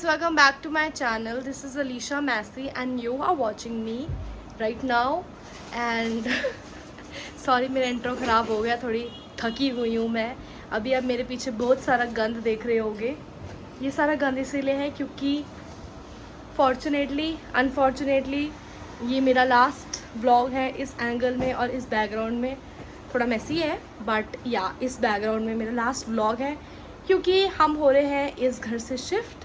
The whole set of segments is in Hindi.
welcome back to my channel. This is Alicia Massey and you are watching me right now. And sorry मेरा इंट्रो ख़राब हो गया, थोड़ी थकी हुई हूँ मैं अभी। अब मेरे पीछे बहुत सारा गंद देख रहे होगे। ये सारा गंद इसीलिए है क्योंकि अनफॉर्चुनेटली ये मेरा लास्ट व्लॉग है इस एंगल में और इस बैकग्राउंड में। थोड़ा मेसी है बट या इस बैकग्राउंड में मेरा लास्ट व्लॉग है क्योंकि हम हो रहे हैं इस घर से शिफ्ट।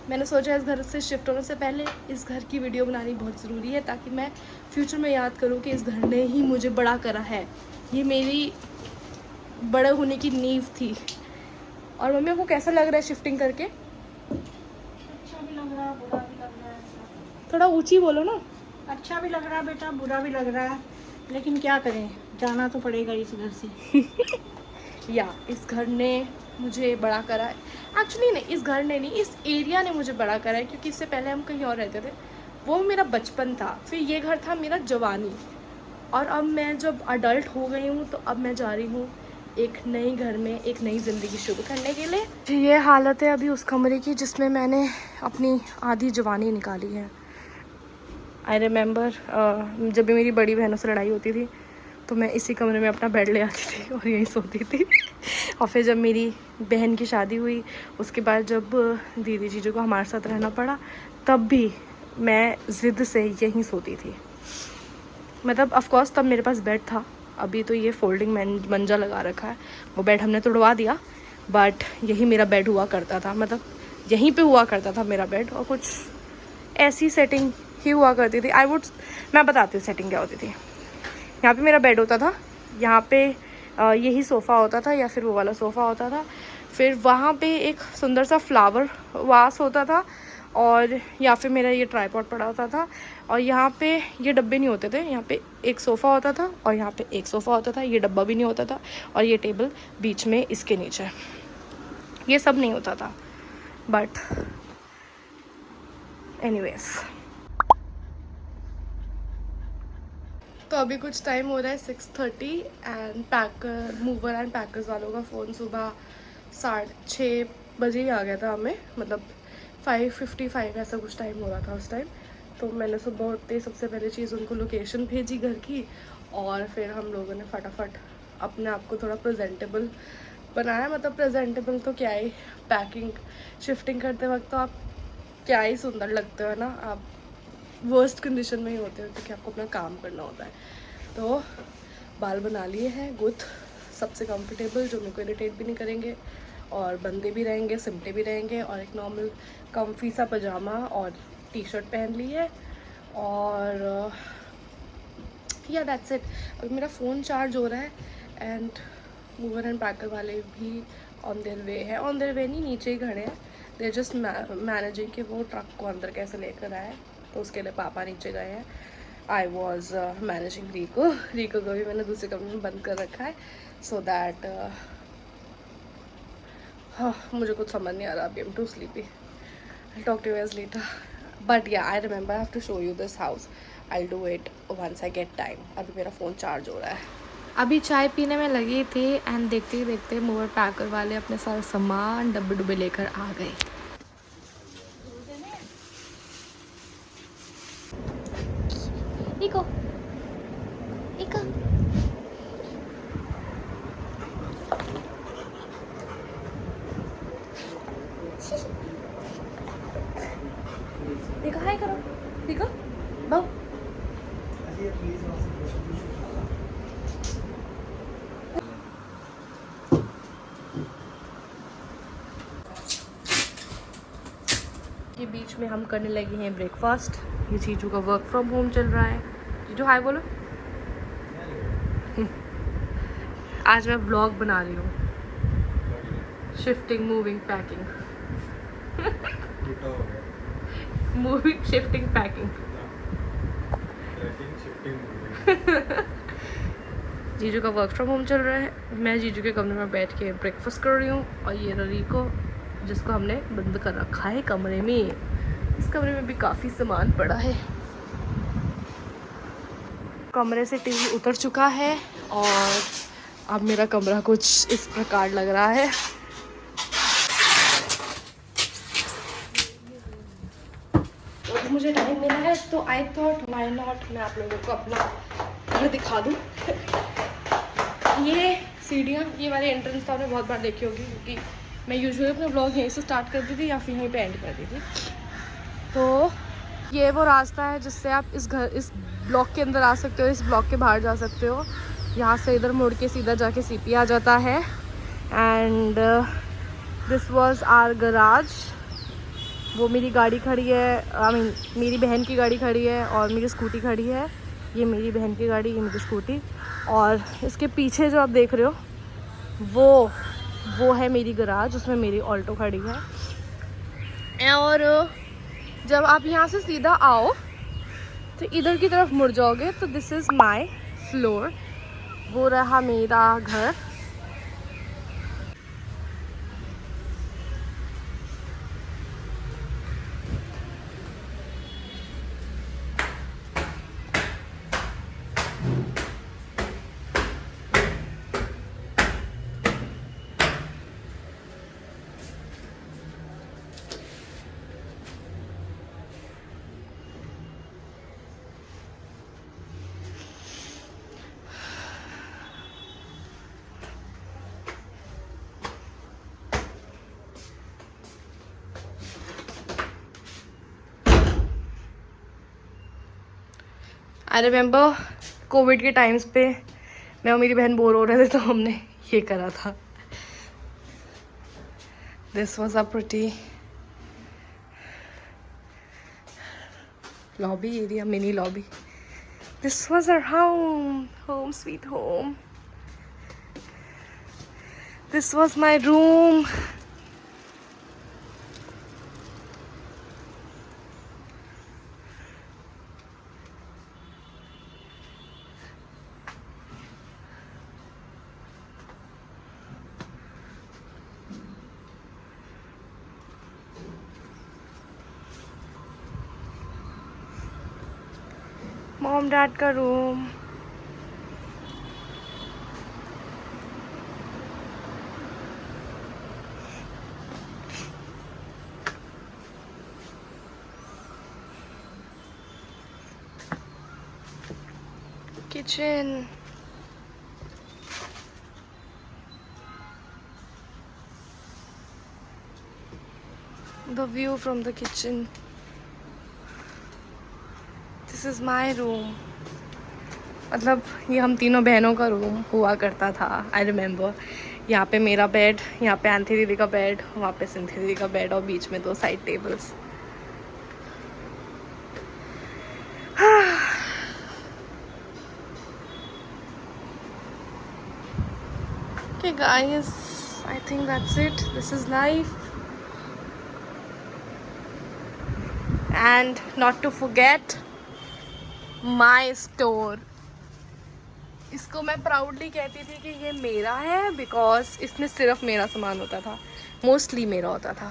मैंने सोचा इस घर से शिफ्ट होने से पहले इस घर की वीडियो बनानी बहुत ज़रूरी है ताकि मैं फ्यूचर में याद करूं कि इस घर ने ही मुझे बड़ा करा है। ये मेरी बड़े होने की नींव थी। और मम्मी को कैसा लग रहा है शिफ्टिंग करके? अच्छा भी लग रहा है, बुरा भी लग रहा है। थोड़ा ऊंची बोलो ना। अच्छा भी लग रहा है बेटा, बुरा भी लग रहा है, लेकिन क्या करें, जाना तो पड़ेगा इस घर से। या इस घर ने मुझे बड़ा करा है। एक्चुअली नहीं, इस घर ने नहीं, इस एरिया ने मुझे बड़ा करा है क्योंकि इससे पहले हम कहीं और रहते थे। वो मेरा बचपन था, फिर ये घर था मेरा जवानी, और अब मैं जब अडल्ट हो गई हूँ तो अब मैं जा रही हूँ एक नई घर में एक नई ज़िंदगी शुरू करने के लिए। ये हालत है अभी उस कमरे की जिसमें मैंने अपनी आधी जवानी निकाली है। आई रिमेंबर जब भी मेरी बड़ी बहनों से लड़ाई होती थी तो मैं इसी कमरे में अपना बेड ले आती थी और यहीं सोती थी। और फिर जब मेरी बहन की शादी हुई उसके बाद जब दीदी जीजू को हमारे साथ रहना पड़ा तब भी मैं ज़िद से यहीं सोती थी। मतलब ऑफ कोर्स तब मेरे पास बेड था, अभी तो ये फोल्डिंग मंजा लगा रखा है, वो बेड हमने तोड़वा दिया, बट यही मेरा बेड हुआ करता था। मतलब यहीं पे हुआ करता था मेरा बेड, और कुछ ऐसी सेटिंग ही हुआ करती थी। मैं बताती हूँ सेटिंग क्या होती थी। यहाँ पे मेरा बेड होता था, यहाँ पे यही सोफ़ा होता था या फिर वो वाला सोफ़ा होता था, फिर वहाँ पे एक सुंदर सा फ्लावर वास होता था, और या फिर मेरा ये ट्राइपॉड पड़ा होता था, और यहाँ पे ये डब्बे नहीं होते थे, यहाँ पे एक सोफ़ा होता था और यहाँ पे एक सोफ़ा होता था, ये डब्बा भी नहीं होता था, और ये टेबल बीच में इसके नीचे, ये सब नहीं होता था। बट एनीवेज, तो अभी कुछ टाइम हो रहा है 6:30 एंड मूवर एंड पैकर्स वालों का फ़ोन सुबह 6:30 बजे ही आ गया था हमें, मतलब 5:55 ऐसा कुछ टाइम हो रहा था उस टाइम। तो मैंने सुबह उठते ही सबसे पहले चीज़ उनको लोकेशन भेजी घर की, और फिर हम लोगों ने फटाफट अपने आप को थोड़ा प्रेजेंटेबल बनाया। मतलब प्रेजेंटेबल तो क्या ही, पैकिंग शिफ्टिंग करते वक्त तो आप क्या ही सुंदर लगते हो ना, आप वर्स्ट कंडीशन में ही होते हो क्योंकि आपको अपना काम करना होता है। तो बाल बना लिए हैं गुथ, सबसे कंफर्टेबल, जो मेरे को इरिटेट भी नहीं करेंगे और बंदे भी रहेंगे, सिमटे भी रहेंगे, और एक नॉर्मल कम्फी सा पजामा और टी शर्ट पहन ली है, और या दैट्स इट। अभी मेरा फ़ोन चार्ज हो रहा है एंड मूवर एंड पैकर वाले भी ऑन देयर वे है। ऑन देयर वे नहीं, नीचे ही खड़े हैं, देर जस्ट मैनेजिंग कि वो ट्रक को अंदर कैसे लेकर आए, तो उसके लिए पापा नीचे गए हैं। आई वॉज मैनेजिंग रीको को भी मैंने दूसरे कमरे में बंद कर रखा है सो दैट मुझे कुछ समझ नहीं आ रहा अभी, I am too sleepy. I talk to you guys later, but yeah I remember I have to show you this house. I do it once I get time. अभी मेरा फ़ोन चार्ज हो रहा है। अभी चाय पीने में लगी थी एंड देखते ही देखते मूवर पैकर वाले अपने सारे सामान डब्बे डुब्बे लेकर आ गए। Nico. Nico. Nico, हाय करो। Nico, बाऊ। के बीच में हम करने लगे हैं ब्रेकफास्ट। ये जीजू का वर्क फ्रॉम होम चल रहा है। जीजू हाय बोलो। आज मैं ब्लॉग बना रही हूँ, shifting moving packing. Moving shifting packing. जीजू का वर्क फ्रॉम होम चल रहा है, मैं जीजू के कमरे में बैठ के ब्रेकफास्ट कर रही हूँ, और ये ररीको जिसको हमने बंद कर रखा है कमरे में। इस कमरे में भी काफ़ी सामान पड़ा है। कमरे से टीवी उतर चुका है और अब मेरा कमरा कुछ इस प्रकार लग रहा है। मुझे टाइम मिला है तो आई थॉट व्हाई नॉट मैं आप लोगों को अपना घर दिखा दूँ। ये सीढ़ियाँ, ये वाले एंट्रेंस तो आपने बहुत बार देखी होगी क्योंकि मैं यूजुअली अपना ब्लॉग यहीं से स्टार्ट करती थी या फिर यहीं पे एंड करती थी। तो ये वो रास्ता है जिससे आप इस ब्लॉक के अंदर आ सकते हो, इस ब्लॉक के बाहर जा सकते हो। यहाँ से इधर मुड़ के सीधा जाके सीपी आ जाता है। And this was our garage. वो मेरी गाड़ी खड़ी है, आई मीन मेरी बहन की गाड़ी खड़ी है और मेरी स्कूटी खड़ी है। ये मेरी बहन की गाड़ी, ये मेरी स्कूटी। और इसके पीछे जो आप देख रहे हो वो है मेरी गराज, उसमें मेरी ऑल्टो खड़ी है। और जब आप यहाँ से सीधा आओ तो इधर की तरफ मुड़ जाओगे तो दिस इज़ माय फ्लोर। वो रहा मेरा घर। आई रिमेंबर कोविड के टाइम्स पे मैं और मेरी बहन बोर हो रहे थे तो हमने ये करा था। This was a pretty lobby area, mini lobby. This was our home sweet home. This was my room. Mom dad का room. Kitchen. The view from the kitchen. This is my room. मतलब ये हम तीनों बहनों का रूम हुआ करता था। आई रिमेंबर यहाँ पे मेरा बेड, यहाँ पे एंथी दीदी का बेड, वहाँ पे सिंथी दीदी का बेड और बीच में 2 side tables. Okay guys, I think that's it. This is life. And not to forget my store. इसको मैं प्राउडली कहती थी कि ये मेरा है बिकॉज इसमें सिर्फ मेरा सामान होता था, मोस्टली मेरा होता था।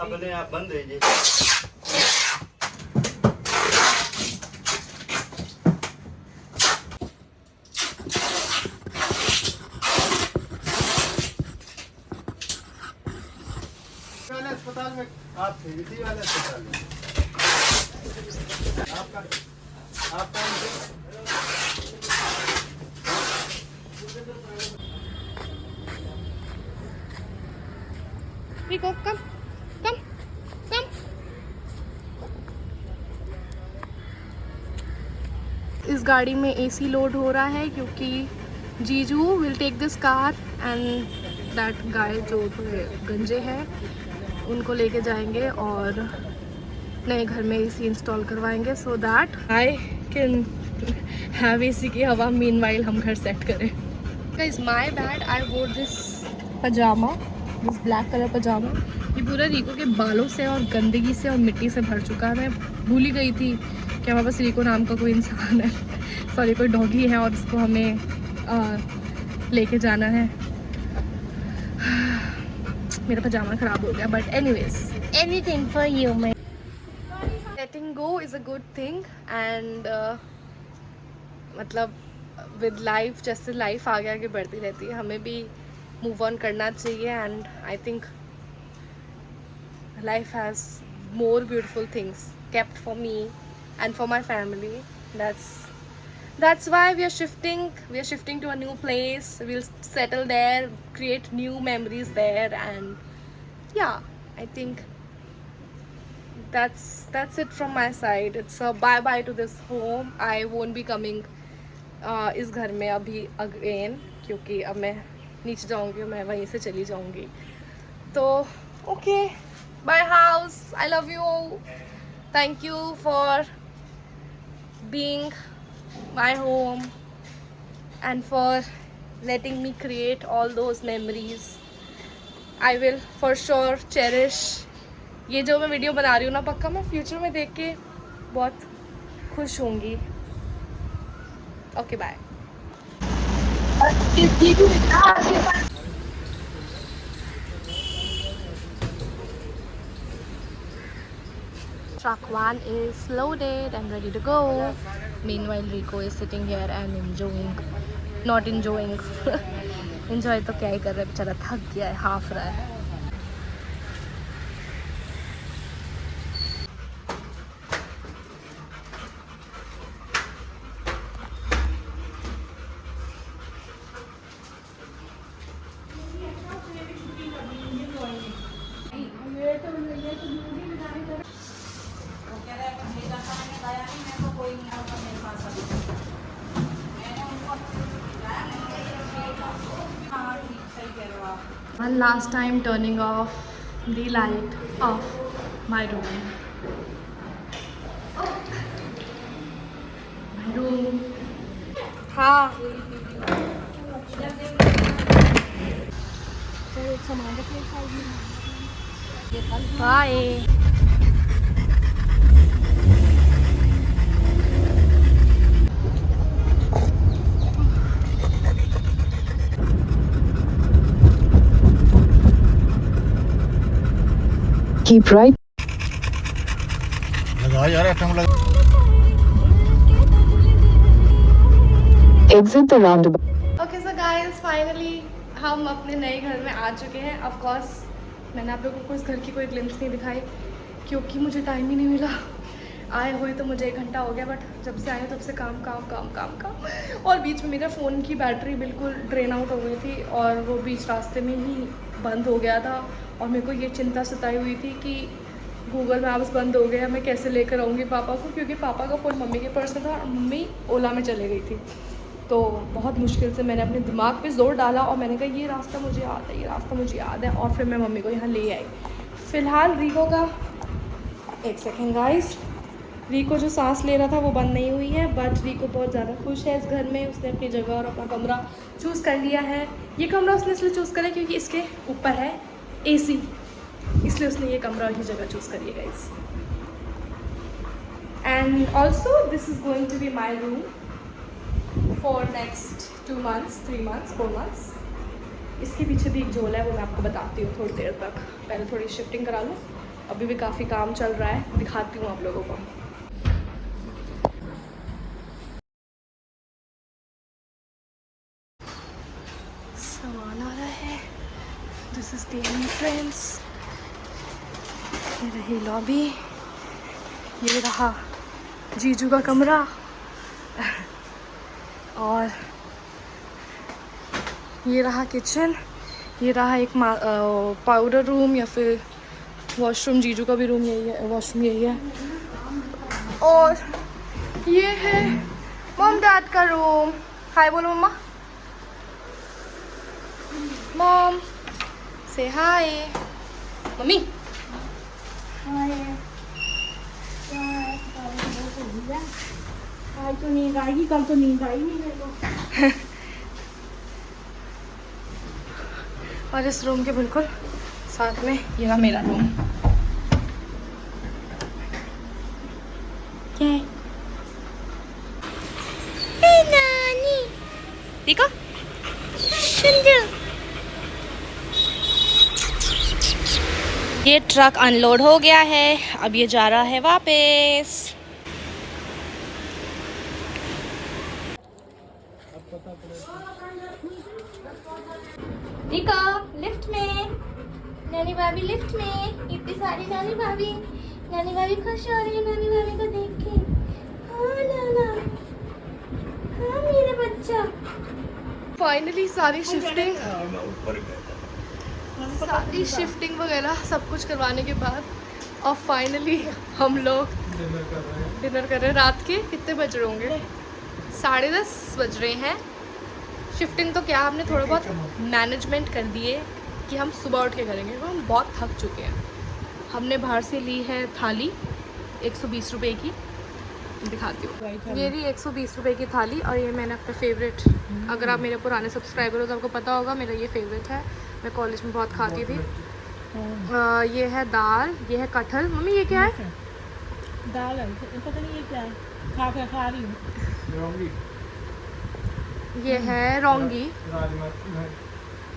अपने आप बंद है जी। अस्पताल में आप थे, इसी वाले अस्पताल में आपका Rico, come. इस गाड़ी में एसी लोड हो रहा है क्योंकि जीजू will take this car and that guy जो थोड़े गंजे हैं उनको लेके जाएंगे और नए घर में एसी इंस्टॉल करवाएंगे so that I can have AC की हवा मीनवाइल हम घर सेट करें। Guys my bad, I wore this pyjama, this black colour pyjama. ये पूरा रीको के बालों से और गंदगी से और मिट्टी से भर चुका है। मैं भूल ही गई थी कि हमारे पास रीको नाम का कोई इंसान है, सॉरी कोई डॉगी है और इसको हमें लेके जाना है। मेरा पजामा ख़राब हो गया but anyways anything for you. मैं letting go is a good thing and मतलब विद लाइफ, जैसे लाइफ आगे आगे बढ़ती रहती है हमें भी मूव ऑन करना चाहिए and I think life has more beautiful things kept for me and for my family. That's why we are shifting. We are shifting to a new place. We'll settle there, create new memories there, and yeah, I think that's it from my side. It's a bye bye to this home. I won't be coming इस घर में अभी अगेन, क्योंकि अब मैं नीचे जाऊंगी, मैं वहीं से चली जाऊंगी. तो okay, bye house, I love you, thank you for being my home and for letting me create all those memories. I will for sure cherish. ये जो मैं वीडियो बना रही हूँ ना, पक्का मैं फ्यूचर में देख के बहुत खुश होंगी. Okay bye. Truck 1 is loaded and ready to go. Meanwhile, Rico is sitting here and not enjoying. Enjoy तो क्या ही कर रहा है बेचारा, थक गया है, हाफ रहा है. One last time turning off the light of my room. My room. हाँ. Bye. Keep right. लगा यार एटम लगा. Exit the roundabout. Okay so guys, finally हम अपने नए घर में आ चुके हैं. ऑफ कोर्स मैंने आप लोगों को इस घर की कोई ग्लिम्स नहीं दिखाई, क्योंकि मुझे टाइम ही नहीं मिला. आए हुए तो मुझे 1 घंटा हो गया, बट जब से आए तब से काम काम काम काम काम. और बीच में मेरा फ़ोन की बैटरी बिल्कुल ड्रेन आउट हो गई थी, और वो बीच रास्ते में ही बंद हो गया था. और मेरे को ये चिंता सताई हुई थी कि गूगल मैप्स बंद हो गया, मैं कैसे लेकर आऊँगी पापा को, क्योंकि पापा का फ़ोन मम्मी के पर्स में था और मम्मी ओला में चले गई थी. तो बहुत मुश्किल से मैंने अपने दिमाग पे ज़ोर डाला और मैंने कहा ये रास्ता मुझे याद है, ये रास्ता मुझे याद है, और फिर मैं मम्मी को यहाँ ले आई. फ़िलहाल रिको का 1 सेकेंड गाइस, रिको जो सांस ले रहा था वो बंद नहीं हुई है, बट रिको बहुत ज़्यादा खुश है इस घर में. उसने अपनी जगह और अपना कमरा चूज़ कर लिया है. ये कमरा उसने इसलिए चूज़ करा क्योंकि इसके ऊपर है AC, इसलिए उसने ये कमरा ही जगह चूज़ करी है guys. And also this is going to be my room for next 2 months, 3 months, 4 months. इसके पीछे भी एक झोला है, वो मैं आपको बताती हूँ थोड़ी देर तक. पहले थोड़ी शिफ्टिंग करा लूँ, अभी भी काफ़ी काम चल रहा है, दिखाती हूँ आप लोगों को. सामान आ रहा है. This is the entrance. ये रही लॉबी, ये रहा जीजू का कमरा, और ये रहा किचन, ये रहा एक पाउडर रूम या फिर वॉशरूम. जीजू का भी रूम यही है, वॉशरूम यही है. और ये है मॉम डैड का रूम. हाय बोलो मम्मा. मॉम से हाय. मम्मी आज तो नींद आएगी, कल तो नींद आई नहीं मेरे को. और इस रूम के बिल्कुल साथ में ये रहा मेरा रूम. क्या है? नानी देखो सुंदर. ये ट्रक अनलोड हो गया है, अब ये जा रहा है वापस. रिको लिफ्ट में. नानी भाभी लिफ्ट में, इतनी सारी नानी भाभी खुश हो रही है नानी भाभी को देख के। हाँ नाना, हाँ मेरा बच्चा। फाइनली सारी शिफ्टिंग वगैरह सब कुछ करवाने के बाद और फाइनली हम लोग डिनर कर रहे हैं। रात के कितने बज रहे होंगे? 10:30 बज रहे हैं। शिफ्टिंग तो क्या, हमने थोड़ा बहुत मैनेजमेंट कर दिए कि हम सुबह उठ के करेंगे, क्योंकि हम बहुत थक चुके हैं। हमने बाहर से ली है थाली 120 रुपए की, दिखाती हूँ। ये रही 120 रुपए की थाली, और ये मैंने अपना फेवरेट, अगर आप मेरे पुराने सब्सक्राइबर हो तो आपको पता होगा मेरा ये फेवरेट है, मैं कॉलेज में बहुत खाती थी। ये है दाल, ये है कटहल। मम्मी ये क्या है? दाल है, पता नहीं ये क्या है, खा रही हूँ। ये है रौंगी,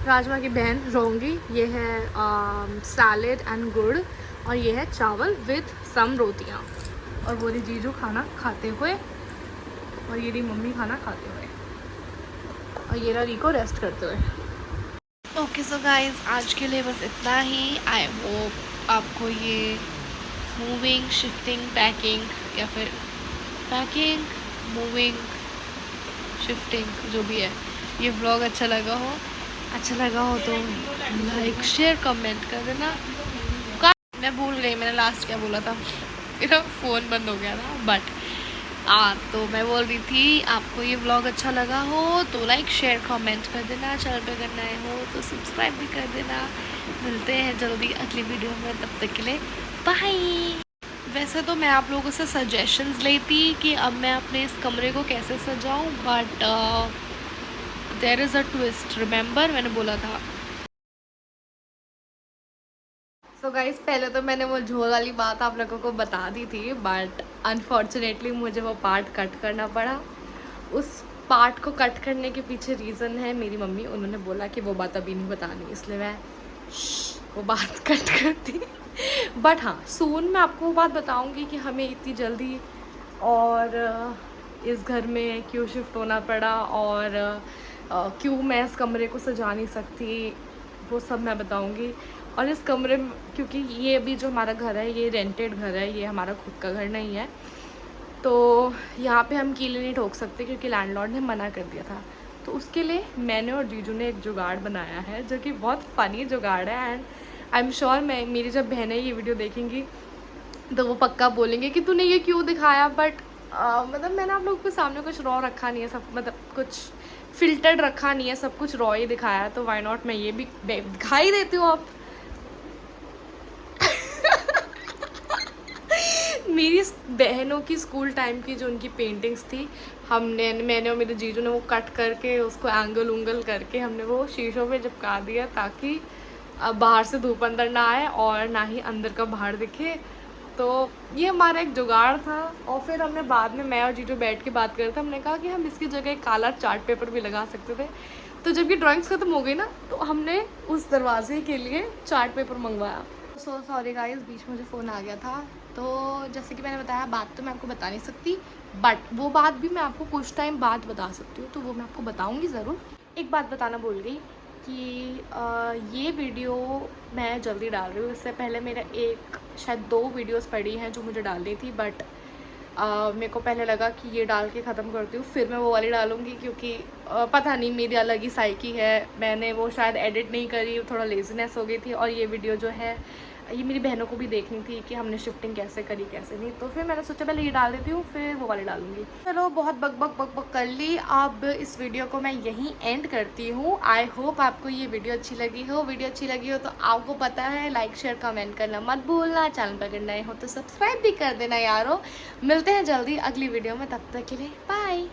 राजमा की बहन रौंगी। ये है सैलेड एंड गुड़, और ये है चावल विद सम रोटियाँ। और बोली जीजू खाना खाते हुए, और ये रही मम्मी खाना खाते हुए, और ये रहा रिको रेस्ट करते हुए। ओके सो गाइस, आज के लिए बस इतना ही। आई होप आपको ये मूविंग, शिफ्टिंग, पैकिंग, या फिर पैकिंग, मूविंग, शिफ्टिंग, जो भी है, ये व्लॉग अच्छा लगा हो। अच्छा लगा हो तो लाइक, शेयर, कमेंट कर देना। मैं भूल गई मैंने लास्ट क्या बोला था, मेरा फ़ोन बंद हो गया था। बट तो मैं बोल रही थी, आपको ये व्लॉग अच्छा लगा हो तो लाइक, शेयर, कमेंट कर देना। चैनल पे अगर नए हो तो सब्सक्राइब भी कर देना। मिलते हैं जल्दी अगली वीडियो में, तब तक के लिए बाय। वैसे तो मैं आप लोगों से सजेशंस लेती कि अब मैं अपने इस कमरे को कैसे सजाऊं, but there is a twist. Remember मैंने बोला था। सो गाइस, पहले तो मैंने वो झोल वाली बात आप लोगों को बता दी थी, बट अनफॉर्चुनेटली मुझे वो पार्ट कट करना पड़ा। उस पार्ट को कट करने के पीछे रीज़न है मेरी मम्मी। उन्होंने बोला कि वो बात अभी नहीं बतानी, इसलिए मैं वो बात कट कर दी। बट हाँ, सून मैं आपको वो बात बताऊंगी कि हमें इतनी जल्दी और इस घर में क्यों शिफ्ट होना पड़ा, और क्यों मैं इस कमरे को सजा नहीं सकती, वो सब मैं बताऊंगी। और इस कमरे में, क्योंकि ये अभी जो हमारा घर है ये रेंटेड घर है, ये हमारा खुद का घर नहीं है, तो यहाँ पे हम कीले नहीं ठोक सकते क्योंकि लैंडलॉर्ड ने मना कर दिया था। तो उसके लिए मैंने और जीजू ने एक जुगाड़ बनाया है, जो कि बहुत फ़नी जुगाड़ है। एंड आई एम श्योर मेरी जब बहनें ये वीडियो देखेंगी तो वो पक्का बोलेंगे कि तूने ये क्यों दिखाया। बट मतलब मैंने आप लोगों के सामने कुछ रॉ रखा नहीं है, सब मतलब कुछ फिल्टर्ड रखा नहीं है, सब कुछ रॉ ही दिखाया है, तो वाई नॉट मैं ये भी दिखा ही देती हूँ। आप मेरी बहनों की स्कूल टाइम की जो उनकी पेंटिंग्स थी, मैंने और मेरे जीजू ने वो कट करके उसको एंगल उंगल करके हमने वो शीशों पे चिपका दिया, ताकि बाहर से धूप अंदर ना आए और ना ही अंदर का बाहर दिखे। तो ये हमारा एक जुगाड़ था। और फिर हमने बाद में, मैं और जीजू बैठ के बात कर रहे थे, हमने कहा कि हम इसकी जगह काला चार्ट पेपर भी लगा सकते थे। तो जब ये ड्राइंग्स ख़त्म हो गई ना, तो हमने उस दरवाजे के लिए चार्ट पेपर मंगवाया। सो सॉरी गाइस, बीच में मुझे फ़ोन आ गया था। तो जैसे कि मैंने बताया, बात तो मैं आपको बता नहीं सकती, बट वो बात भी मैं आपको कुछ टाइम बाद बता सकती हूँ, तो वो मैं आपको बताऊँगी ज़रूर। एक बात बताना भूल गई कि ये वीडियो मैं जल्दी डाल रही हूँ। इससे पहले मेरा शायद 2 वीडियोस पड़ी हैं जो मुझे डालनी थी, बट मेरे को पहले लगा कि ये डाल के ख़त्म करती हूँ, फिर मैं वो वाली डालूँगी, क्योंकि पता नहीं मेरी अलग ही साइकी है। मैंने वो शायद एडिट नहीं करी, थोड़ा लेज़ीनेस हो गई थी। और ये वीडियो जो है, ये मेरी बहनों को भी देखनी थी कि हमने शिफ्टिंग कैसे करी कैसे नहीं, तो फिर मैंने सोचा पहले ये डाल देती हूँ, फिर वो वाली डालूंगी। चलो, बहुत बक बक बक बक कर ली, अब इस वीडियो को मैं यहीं एंड करती हूँ। आई होप आपको ये वीडियो अच्छी लगी हो। वीडियो अच्छी लगी हो तो आपको पता है, लाइक शेयर कमेंट करना मत भूलना। चैनल पर अगर नए हो तो सब्सक्राइब भी कर देना यारो। मिलते हैं जल्दी अगली वीडियो में, तब तक के लिए बाय।